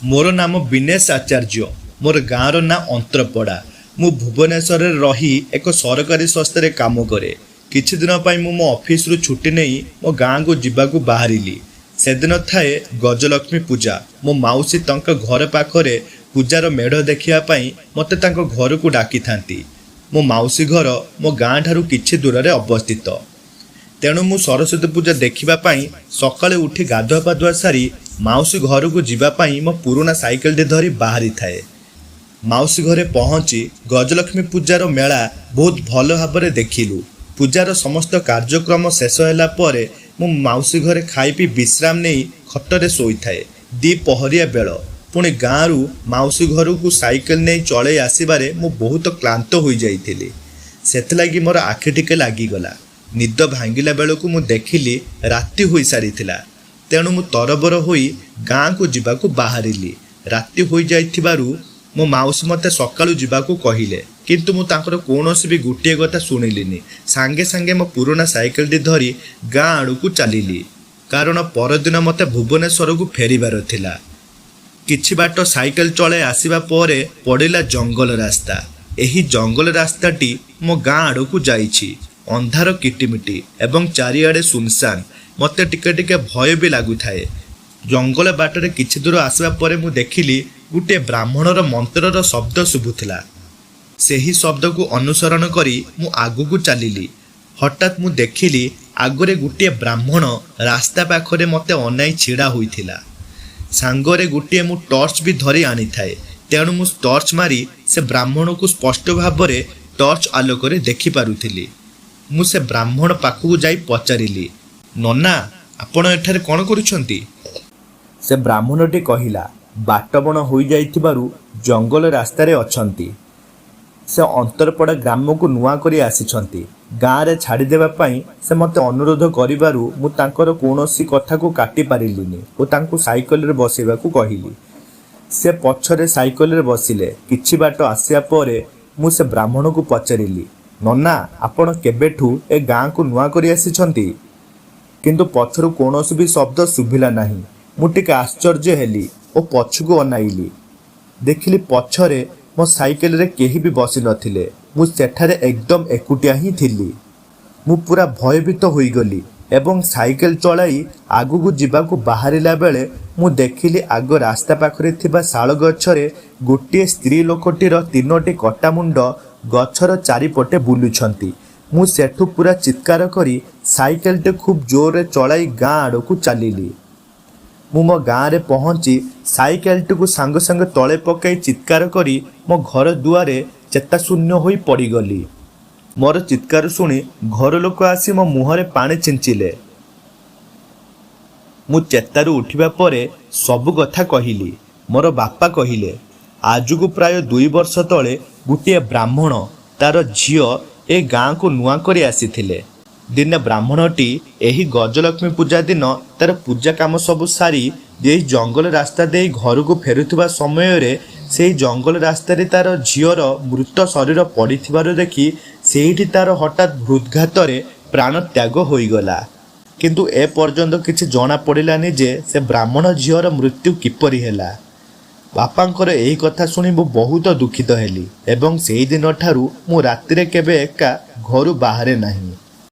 मोर नाम विनेश आचार्य। मोर गाँव ना अंतरपड़ा। मु भुवनेश्वर रही एक सरकारी संस्था काम करे। किछि दिन पाई मो ऑफिस रु छुट्टी नहीं मो गाँ को जीवाकू बाहरिली। से दिन थाए गजलक्ष्मी पूजा। मो माउसी तंक घर पाखरे पूजार मेढ़ देखिया पाई मते तांको घर को डाकी थांती। मो माउसी घर मो गाँ ठारू किछि दूर रे अवस्थित। तेणु मु सरस्वती पूजा देखिबा पाई सकाळे उठी गाधुआ पाधुआ सारी माउसी घर को जीवाई मो पुराना साइकेल टे धरी बाहरी थाए। माउसी घरे पहुँची गजलक्ष्मी पूजार मेला बहुत भल भाव देखिलु। पूजार समस्त कार्यक्रम शेष होला परे मु माउसी घरे खाई पी विश्राम नहीं खटरे शोई थाए। दी पहरिया बेल पुणी गाँव माउसी घर को साइकेल नहीं चले आसबारे मु बहुत क्लांत हो जाइथिली। सेथलागी मोर आखि टिके लागिगला। निद भांगिला बेलू मु देखिली राति हो सारी। तेणु मु तरबर होई गाँ को जीवाकू बाहरिली। राति हो जाइथिबारु मो माउसी मते सकाळु जीवाकू कहिले, किंतु मु तांकर कोनोसी भी गुटिए कथा सुनिलिनी। सांगे सांगे मो पुराना साइकेल टी धरी गाँ आड़ू को चलिली, कारण परदिन मते भुवनेश्वर को फेरिबार थिला। किछि बाट साइकेल चले आसीबा परे पड़िला जंगल रास्ता। एही जंगल रास्ताटी मो गाँ आड़ू को जाइछि। अंधार किटिमिटी एवं चारिआडे सुनसान। मते टिके टिके भय भी लागुथाए। जंगल बाटरे किछि दूर आसवा परे मु देखिली गुटे ब्राह्मणर मंत्रर शब्द शुभुथिला। सेही शब्द को अनुसरण करी मु आगु को चलिली। हठात मु देखिली आगरे गुटे ब्राह्मण रास्ता पाखरे मते अनाई छिड़ा होइथिला। सांगरे गुटे मु टॉर्च भी धरी आनी थाए। तेणु मु टॉर्च मारी से ब्राह्मण को स्पष्ट भाव टॉर्च आलोकरे देखि पारुथिली। मु से ब्राह्मण पाखु जाई पचारिली, नना आपण एठारे कौन करुछंती? से ब्राह्मणटी कहिला, बाटबण हो जाइथिबारु जंगल रास्तारे अछंती। से अंतरपड़ा ग्राम को नुआ करी आसीछंती। गाँ रे छाड़ी देबा पई से मते अनुरोध करिबारु मु तांकर कोनोसी कथा को काटी पारिलिनी ओ तांको साइकेल रे बसेबा को कहिली। से पछरे साइकेल रे बसिले। किछि बाट आसिया परे मु से ब्राह्मण को पचारिली, नना आपण केबेठू ए गाँ को नुआ करी आसीछंती? किंतु पछरु कोनोसी भी शब्द शुभिला नाही। मु टिके आश्चर्य हेली ओ पछकु अनाइली। देखिली पछरे मो साइकेल रे केही भी बसी नथिले। मु सेठारे एकदम एकुटिया ही थिली। मु पूरा भयभीत होई गली एवं साइकेल चलाई आगु को जीवाकू बाहरिला बेले मु देखिली आग रास्ता पाखरे थिबा शाल गछरे गोटिए स्त्री लोकटीर तीनोटी कटा मुंड गछर चारिपटे बुलुछंती। मु सेठू पूरा चित्कार करी साइकेल टे खूब जोर रे चलाई गाँ आड़ को चलिली। मु मो गाँ रे पहुँची साइकेल टी को सांग सांग तले पकई चित्कार करी मो घर दुआरे चेताशून्य होई पड़ीगली। मोर चित्कार शुणी घर लोक आसी मो मुहरे पानी छिंचिले। मु चेतारू उठिबा परे सबु कथा कहिली। मोर बापा कहिले, आजुकू प्राय 2 वर्ष तले गुटिए ब्राह्मण तार झियो ए गाँ को नुआ करी आसीथिले। दिने ब्राह्मणटी एही गजलक्ष्मी पूजा दिन तार पूजा काम सब सारी जे जंगल रास्ता दे घर को फेरुथिबा समय रे सेही जंगल रास्ता रे तार झियोर मृत शरीर पड़िथिबार देखि सेहीठी तार हठात हृदघात रे प्राण त्याग होईगला। किंतु ए पर्यंत किछि जଣା पड़िलानी जे से ब्राह्मण झियोर मृत्यु किपरि हेला। बापांकर एही कथा सुनी मु बहुत दुखित हेली एवं सेही दिन ठारू मु रातिरे केबे एका घरु बाहरे नाही।